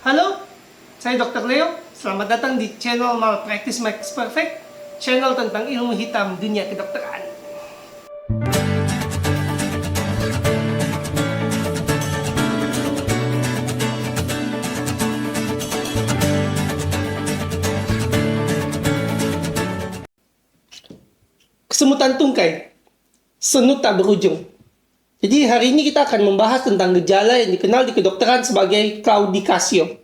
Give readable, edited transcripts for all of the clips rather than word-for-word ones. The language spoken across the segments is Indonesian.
Halo, saya Dr. Leo. Selamat datang di channel Malpractice Makes Perfect, channel tentang ilmu hitam dunia kedokteran. Kesemutan tungkai, senut tak berujung. Jadi hari ini kita akan membahas tentang gejala yang dikenal di kedokteran sebagai claudicatio.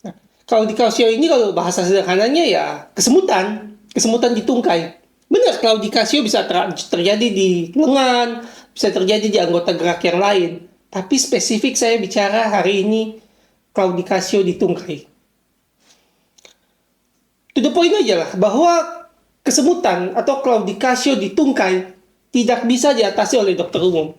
Nah, claudicatio ini kalau bahasa sederhananya ya kesemutan di tungkai. Benar, claudicatio bisa terjadi di lengan, bisa terjadi di anggota gerak yang lain. Tapi spesifik saya bicara hari ini claudicatio di tungkai. To the point aja lah, bahwa kesemutan atau claudicatio di tungkai tidak bisa diatasi oleh dokter umum.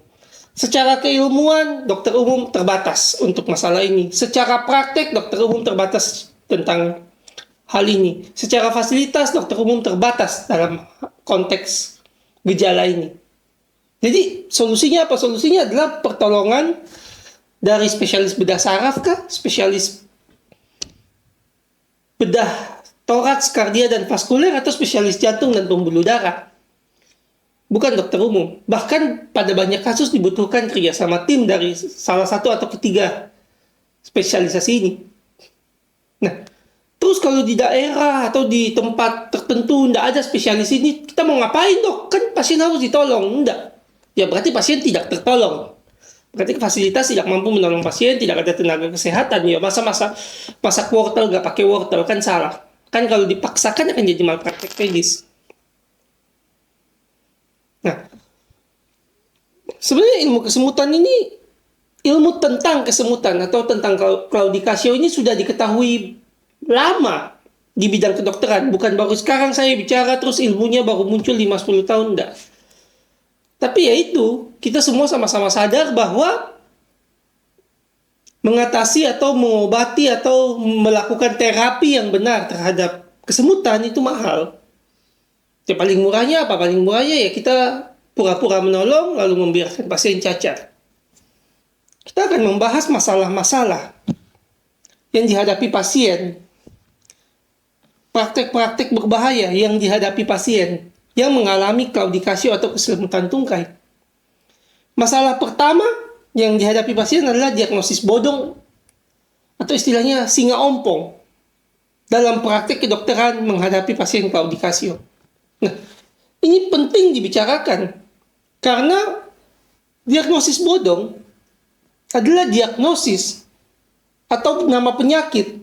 Secara keilmuan, dokter umum terbatas untuk masalah ini. Secara praktek, dokter umum terbatas tentang hal ini. Secara fasilitas, dokter umum terbatas dalam konteks gejala ini. Jadi, solusinya apa? Solusinya adalah pertolongan dari spesialis bedah saraf kah? Spesialis bedah toraks, kardia, dan vaskuler, atau spesialis jantung dan pembuluh darah. Bukan dokter umum. Bahkan pada banyak kasus dibutuhkan kerjasama tim dari salah satu atau ketiga spesialisasi ini. Nah, terus kalau di daerah atau di tempat tertentu tidak ada spesialis ini, kita mau ngapain dok? Kan pasien harus ditolong. Enggak. Ya berarti pasien tidak tertolong. Berarti fasilitas tidak mampu menolong pasien, tidak ada tenaga kesehatan. Ya masa masak wortel nggak pakai wortel, kan salah. Kan kalau dipaksakan akan jadi malpraktek medis. Nah, sebenarnya ilmu kesemutan ini, ilmu tentang kesemutan atau tentang claudicatio ini sudah diketahui lama di bidang kedokteran. Bukan baru sekarang saya bicara terus ilmunya baru muncul 5-10 tahun, enggak. Tapi ya itu, kita semua sama-sama sadar bahwa mengatasi atau mengobati atau melakukan terapi yang benar terhadap kesemutan itu mahal. Ya paling murahnya apa? Paling murahnya ya kita pura-pura menolong lalu membiarkan pasien cacat. Kita akan membahas masalah-masalah yang dihadapi pasien. Praktek-praktek berbahaya yang dihadapi pasien yang mengalami claudicatio atau kesemutan tungkai. Masalah pertama yang dihadapi pasien adalah diagnosis bodong atau istilahnya singa ompong dalam praktek kedokteran menghadapi pasien claudicatio. Nah, ini penting dibicarakan karena diagnosis bodong adalah diagnosis atau nama penyakit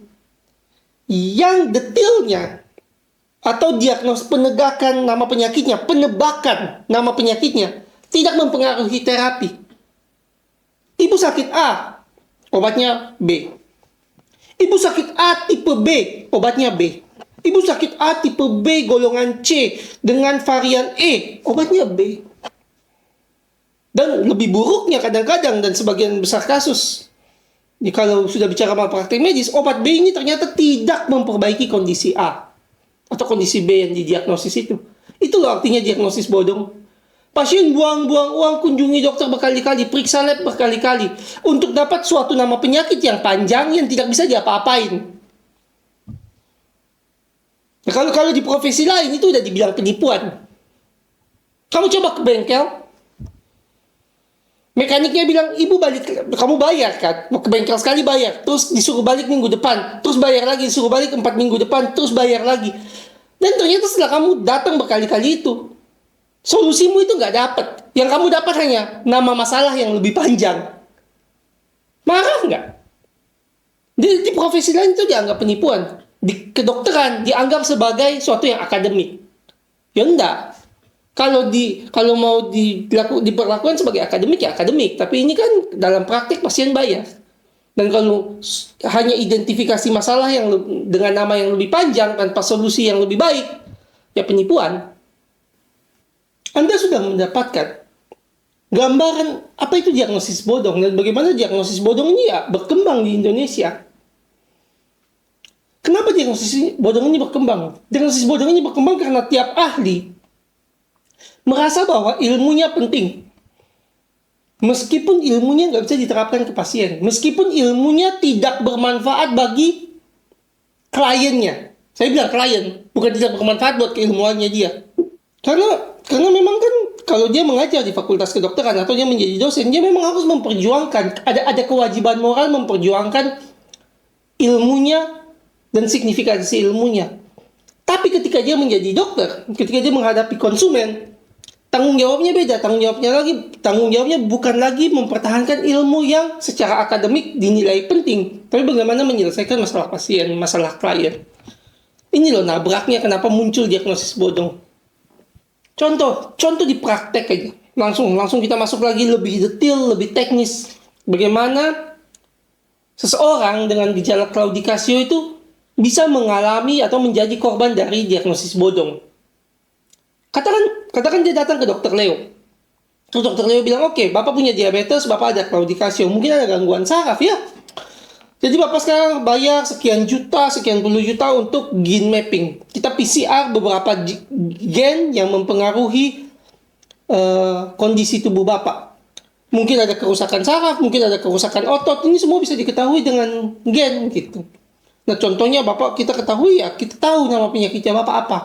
yang detailnya atau diagnosis penegakan nama penyakitnya, penebakan nama penyakitnya tidak mempengaruhi terapi. Ibu sakit A, obatnya B. Ibu sakit A tipe B, obatnya B. Ibu sakit A tipe B golongan C dengan varian E, obatnya B. Dan lebih buruknya kadang-kadang dan sebagian besar kasus, kalau sudah bicara malpraktek medis, obat B ini ternyata tidak memperbaiki kondisi A atau kondisi B yang didiagnosis itu. Itu loh artinya diagnosis bodong. Pasien buang-buang uang, kunjungi dokter berkali-kali, periksa lab berkali-kali untuk dapat suatu nama penyakit yang panjang yang tidak bisa diapa-apain. Nah, kalau di profesi lain itu udah dibilang penipuan. Kamu coba ke bengkel, mekaniknya bilang, ibu balik, kamu bayar kan? Mau ke bengkel sekali bayar, terus disuruh balik minggu depan, terus bayar lagi, disuruh balik 4 minggu depan, terus bayar lagi. Dan ternyata setelah kamu datang berkali-kali itu, solusimu itu nggak dapat. Yang kamu dapat hanya nama masalah yang lebih panjang. Marah nggak? Di profesi lain itu dianggap penipuan. Di kedokteran dianggap sebagai suatu yang akademik. Ya enggak. Kalau mau diperlakukan sebagai akademik ya akademik, tapi ini kan dalam praktik pasien bayar. Dan kalau hanya identifikasi masalah yang dengan nama yang lebih panjang tanpa solusi yang lebih baik, ya penipuan. Anda sudah mendapatkan gambaran apa itu diagnosis bodong dan bagaimana diagnosis bodong ini ya berkembang di Indonesia. Kenapa diagnosis bodong ini berkembang? Diagnosis bodong ini berkembang karena tiap ahli merasa bahwa ilmunya penting. Meskipun ilmunya nggak bisa diterapkan ke pasien. Meskipun ilmunya tidak bermanfaat bagi kliennya. Saya bilang klien, bukan tidak bermanfaat buat keilmuannya dia. Karena memang kan kalau dia mengajar di fakultas kedokteran atau dia menjadi dosen, dia memang harus memperjuangkan, ada kewajiban moral memperjuangkan ilmunya dan signifikansi ilmunya. Tapi ketika dia menjadi dokter, ketika dia menghadapi konsumen, tanggung jawabnya beda. Tanggung jawabnya bukan lagi mempertahankan ilmu yang secara akademik dinilai penting, tapi bagaimana menyelesaikan masalah pasien, masalah klien. Ini loh nabraknya kenapa muncul diagnosis bodong. Contoh di praktek aja. Langsung kita masuk lagi lebih detail, lebih teknis. Bagaimana seseorang dengan gejala claudicatio itu bisa mengalami atau menjadi korban dari diagnosis bodong. Katakan dia datang ke dokter Leo. Terus dokter Leo bilang, oke, Bapak punya diabetes, Bapak ada claudicatio, mungkin ada gangguan saraf ya. Jadi Bapak sekarang bayar sekian puluh juta untuk gene mapping. Kita PCR beberapa gen yang mempengaruhi kondisi tubuh Bapak. Mungkin ada kerusakan saraf, mungkin ada kerusakan otot. Ini semua bisa diketahui dengan gen gitu. Nah contohnya Bapak kita ketahui ya, kita tahu nama penyakitnya Bapak apa.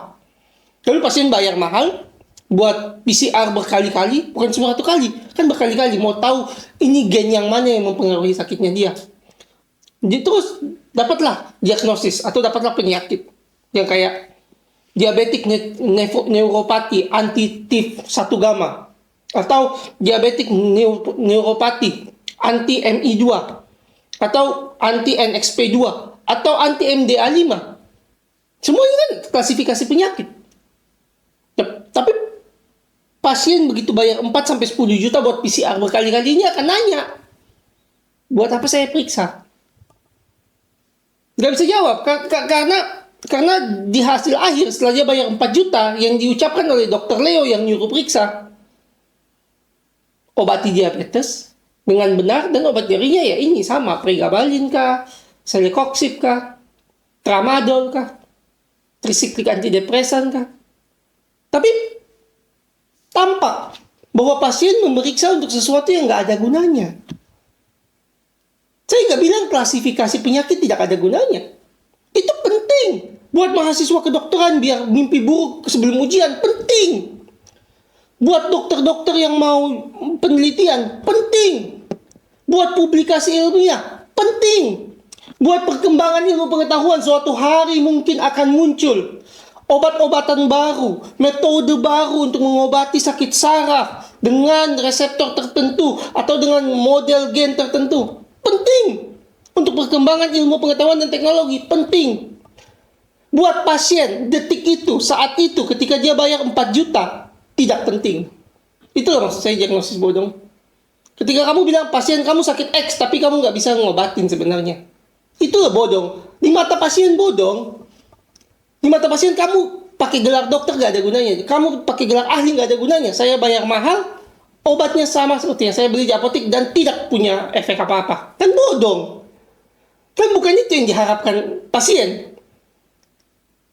Lalu pasien bayar mahal buat PCR berkali-kali, bukan cuma satu kali, kan berkali-kali mau tahu ini gen yang mana yang mempengaruhi sakitnya dia. Terus dapatlah diagnosis atau dapatlah penyakit yang kayak diabetik neuropati anti-TIF 1 gamma atau diabetik neuropati anti MI2 atau anti NXP2 atau anti MDA5. Semua ini kan klasifikasi penyakit. Tapi pasien begitu bayar 4-10 juta buat PCR berkali-kali ini akan nanya, buat apa saya periksa? Gak bisa jawab karena di hasil akhir setelah dia bayar 4 juta yang diucapkan oleh dokter Leo yang nyuruh periksa, obati diabetes dengan benar dan obat nyerinya ya ini sama, pregabalin kah, celecoxib kah, tramadol kah, trisiklik antidepresan kah. Tapi tampak bahwa pasien memeriksa untuk sesuatu yang nggak ada gunanya. Saya nggak bilang klasifikasi penyakit tidak ada gunanya. Itu penting. Buat mahasiswa kedokteran biar mimpi buruk sebelum ujian, penting. Buat dokter-dokter yang mau penelitian, penting. Buat publikasi ilmiah, penting. Buat perkembangan ilmu pengetahuan, suatu hari mungkin akan muncul obat-obatan baru, metode baru untuk mengobati sakit saraf dengan reseptor tertentu atau dengan model gen tertentu. Penting. Untuk perkembangan ilmu pengetahuan dan teknologi, penting. Buat pasien, detik itu, saat itu, ketika dia bayar 4 juta, tidak penting. Itulah maksud saya diagnosis bodong. Ketika kamu bilang pasien kamu sakit X, tapi kamu nggak bisa ngobatin sebenarnya. Itulah bodong. Di mata pasien bodong. Di mata pasien kamu pakai gelar dokter nggak ada gunanya. Kamu pakai gelar ahli nggak ada gunanya. Saya bayar mahal, obatnya sama seperti yang saya beli di apotek dan tidak punya efek apa-apa. Kan bodong. Kan bukan itu yang diharapkan pasien.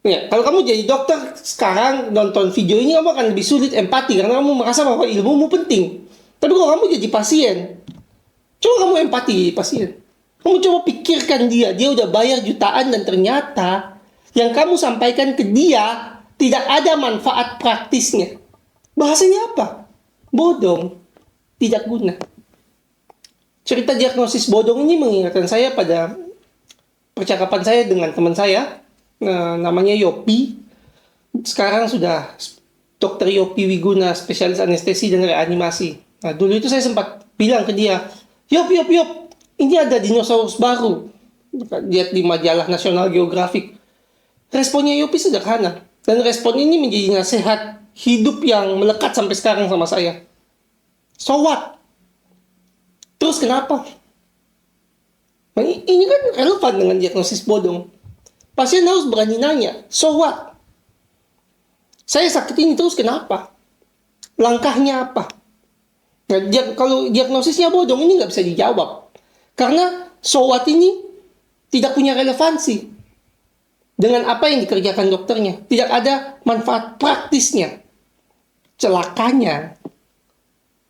Ya, kalau kamu jadi dokter sekarang nonton video ini kamu akan lebih sulit empati karena kamu merasa bahwa ilmumu penting. Tapi kalau kamu jadi pasien, coba kamu empati pasien. Kamu coba pikirkan dia udah bayar jutaan dan ternyata yang kamu sampaikan ke dia tidak ada manfaat praktisnya. Bahasanya apa? Bodong. Tidak guna. Cerita diagnosis bodong ini mengingatkan saya pada percakapan saya dengan teman saya, namanya Yopi. Sekarang sudah Dr. Yopi Wiguna, spesialis anestesi dan reanimasi. Nah, dulu itu saya sempat bilang ke dia, Yop, ini ada dinosaurus baru. Lihat di majalah National Geographic. Responnya Yopi sederhana. Dan respon ini menjadi nasihat hidup yang melekat sampai sekarang sama saya. So what? Terus kenapa? Nah, ini kan relevan dengan diagnosis bodong. Pasien harus berani nanya, so what? Saya sakit ini terus kenapa? Langkahnya apa? Nah, kalau diagnosisnya bodong ini nggak bisa dijawab. Karena so what ini tidak punya relevansi dengan apa yang dikerjakan dokternya. Tidak ada manfaat praktisnya. Celakanya,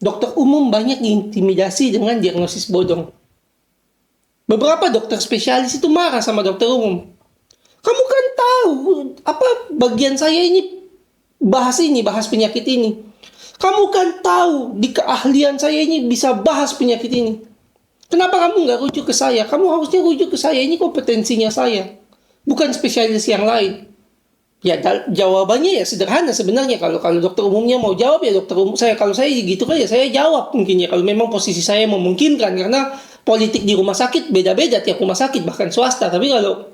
Dokter umum banyak diintimidasi dengan diagnosis bodong. Beberapa dokter spesialis itu marah sama dokter umum. Kamu kan tahu apa bagian saya ini bahas penyakit ini. Kamu kan tahu di keahlian saya ini bisa bahas penyakit ini. Kenapa kamu nggak rujuk ke saya? Kamu harusnya rujuk ke saya, ini kompetensinya saya. Bukan spesialis yang lain. Ya jawabannya ya sederhana sebenarnya. Kalau dokter umumnya mau jawab ya dokter umum saya. Kalau saya gitu kan ya saya jawab mungkin ya. Kalau memang posisi saya memungkinkan. Karena politik di rumah sakit beda-beda tiap rumah sakit. Bahkan swasta. Tapi kalau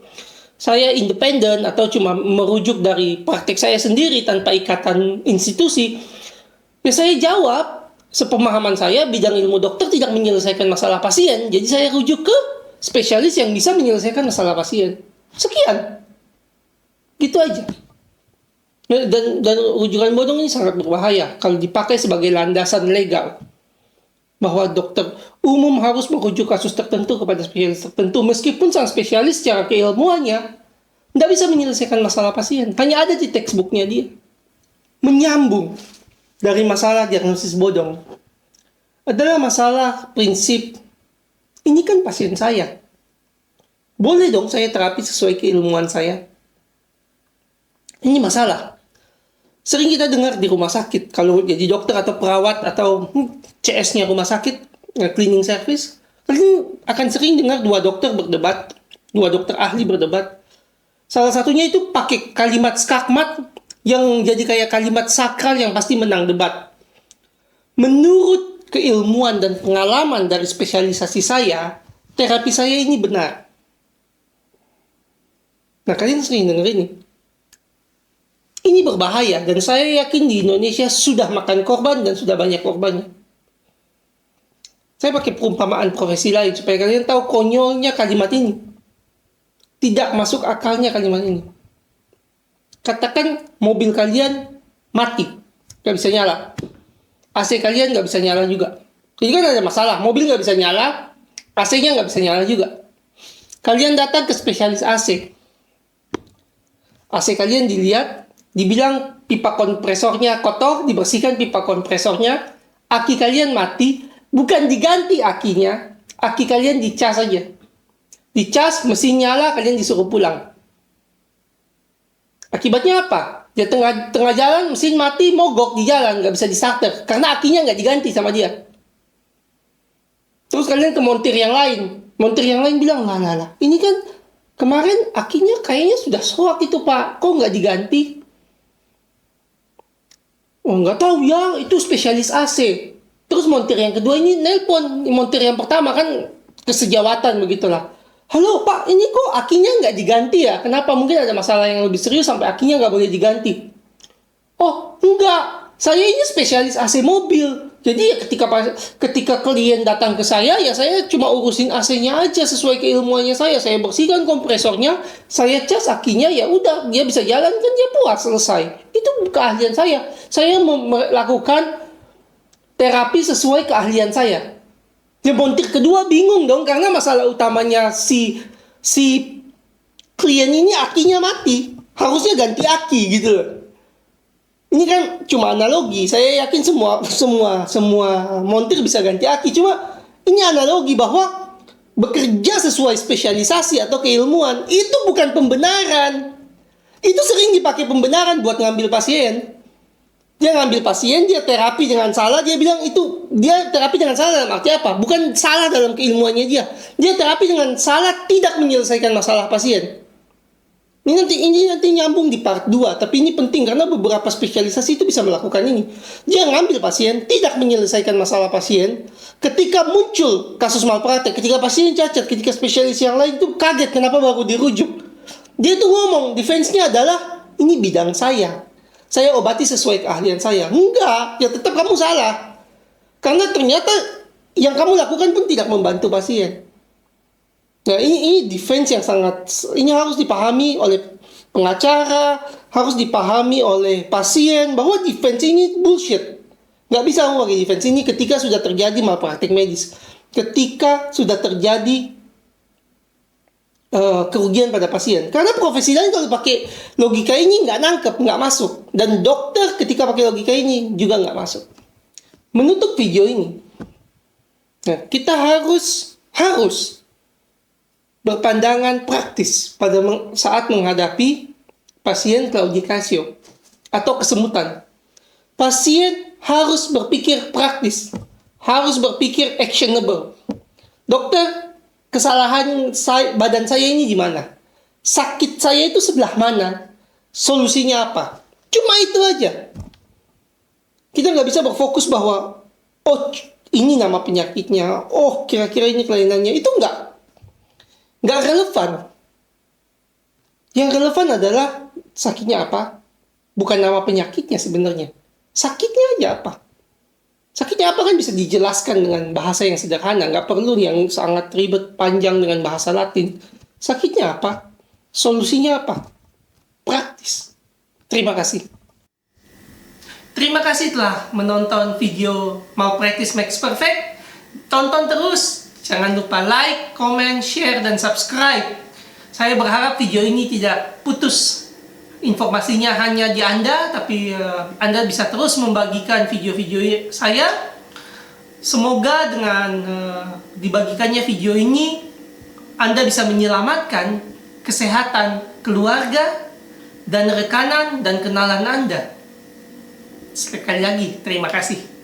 saya independen atau cuma merujuk dari praktek saya sendiri tanpa ikatan institusi, ya saya jawab, sepemahaman saya bidang ilmu dokter tidak menyelesaikan masalah pasien, jadi saya rujuk ke spesialis yang bisa menyelesaikan masalah pasien. Sekian. Gitu aja. Dan rujukan bodong ini sangat berbahaya kalau dipakai sebagai landasan legal. Bahwa dokter umum harus merujuk kasus tertentu kepada spesialis tertentu, meskipun sang spesialis secara keilmuannya tidak bisa menyelesaikan masalah pasien. Hanya ada di textbooknya dia. Menyambung dari masalah diagnosis bodong adalah masalah prinsip, ini kan pasien saya. Boleh dong saya terapi sesuai keilmuan saya. Ini masalah. Sering kita dengar di rumah sakit, kalau jadi dokter atau perawat atau CS-nya rumah sakit, cleaning service, kalian akan sering dengar dua dokter berdebat, dua dokter ahli berdebat. Salah satunya itu pakai kalimat skakmat yang jadi kayak kalimat sakral yang pasti menang debat. Menurut keilmuan dan pengalaman dari spesialisasi saya, terapi saya ini benar. Nah, kalian sering dengar ini. Ini berbahaya dan saya yakin di Indonesia sudah makan korban dan sudah banyak korbannya. Saya pakai perumpamaan profesi lain supaya kalian tahu konyolnya kalimat ini. Tidak masuk akalnya kalimat ini. Katakan mobil kalian mati, nggak bisa nyala. AC kalian nggak bisa nyala juga. Jadi kan ada masalah, mobil nggak bisa nyala, AC-nya nggak bisa nyala juga. Kalian datang ke spesialis AC. AC kalian dilihat, dibilang pipa kompresornya kotor, dibersihkan pipa kompresornya, aki kalian mati, bukan diganti akinya, aki kalian dicas saja. Dicas, mesin nyala, kalian disuruh pulang. Akibatnya apa? Dia tengah jalan, mesin mati, mogok di jalan, nggak bisa di-starter. Karena akinya nggak diganti sama dia. Terus kalian ke montir yang lain. Montir yang lain bilang, lah, ini kan kemarin akinya kayaknya sudah soak itu pak, kok nggak diganti? Oh nggak tahu ya, itu spesialis AC. Terus montir yang kedua ini nelpon, montir yang pertama kan kesejawatan begitulah. Halo pak, ini kok akinya nggak diganti ya? Kenapa? Mungkin ada masalah yang lebih serius sampai akinya nggak boleh diganti. Oh enggak, saya ini spesialis AC mobil. Jadi ya ketika klien datang ke saya, ya saya cuma urusin AC-nya aja sesuai keilmuannya saya. Saya bersihkan kompresornya, saya cas akinya, ya udah dia bisa jalan kan dia puas selesai. Itu keahlian saya. Saya melakukan terapi sesuai keahlian saya. Ya montir kedua bingung dong karena masalah utamanya si klien ini akinya mati. Harusnya ganti aki gitu loh. Ini kan cuma analogi. Saya yakin semua montir bisa ganti aki. Cuma ini analogi bahwa bekerja sesuai spesialisasi atau keilmuan itu bukan pembenaran. Itu sering dipakai pembenaran buat ngambil pasien. Dia ngambil pasien, dia terapi dengan salah, dia bilang itu, dia terapi dengan salah dalam arti apa? Bukan salah dalam keilmuannya dia. Dia terapi dengan salah tidak menyelesaikan masalah pasien. Ini nanti nyambung di part 2, tapi ini penting karena beberapa spesialisasi itu bisa melakukan ini. Dia ngambil pasien, tidak menyelesaikan masalah pasien. Ketika muncul kasus malpraktek, ketika pasien cacat, ketika spesialis yang lain itu kaget kenapa baru dirujuk. Dia tuh ngomong, defense-nya adalah, ini bidang saya obati sesuai keahlian saya. Enggak, ya tetap kamu salah. Karena ternyata yang kamu lakukan pun tidak membantu pasien. Nah, ini defense yang ini harus dipahami oleh pengacara, harus dipahami oleh pasien, bahwa defense ini bullshit. Nggak bisa kamu pakai defense ini ketika sudah terjadi malpraktik medis. Ketika sudah terjadi kerugian pada pasien. Karena profesi lain kalau pakai logika ini nggak nangkep, nggak masuk. Dan dokter ketika pakai logika ini juga nggak masuk. Menutup video ini, nah, kita harus berpandangan praktis pada saat menghadapi pasien claudicatio atau kesemutan. Pasien harus berpikir praktis, harus berpikir actionable. Dokter, kesalahan badan saya ini di mana? Sakit saya itu sebelah mana? Solusinya apa? Cuma itu aja. Kita nggak bisa berfokus bahwa, oh ini nama penyakitnya, oh kira-kira ini kelainannya. Itu nggak relevan. Yang relevan adalah sakitnya apa? Bukan nama penyakitnya sebenarnya. Sakitnya aja apa? Sakitnya apa kan bisa dijelaskan dengan bahasa yang sederhana. Nggak perlu yang sangat ribet panjang dengan bahasa Latin. Sakitnya apa? Solusinya apa? Praktis. Terima kasih. Terima kasih telah menonton video Malpractice Makes Perfect. Tonton terus. Jangan lupa like, comment, share, dan subscribe. Saya berharap video ini tidak putus. Informasinya hanya di Anda, tapi Anda bisa terus membagikan video-video saya. Semoga dengan dibagikannya video ini, Anda bisa menyelamatkan kesehatan keluarga dan rekanan dan kenalan Anda. Sekali lagi, terima kasih.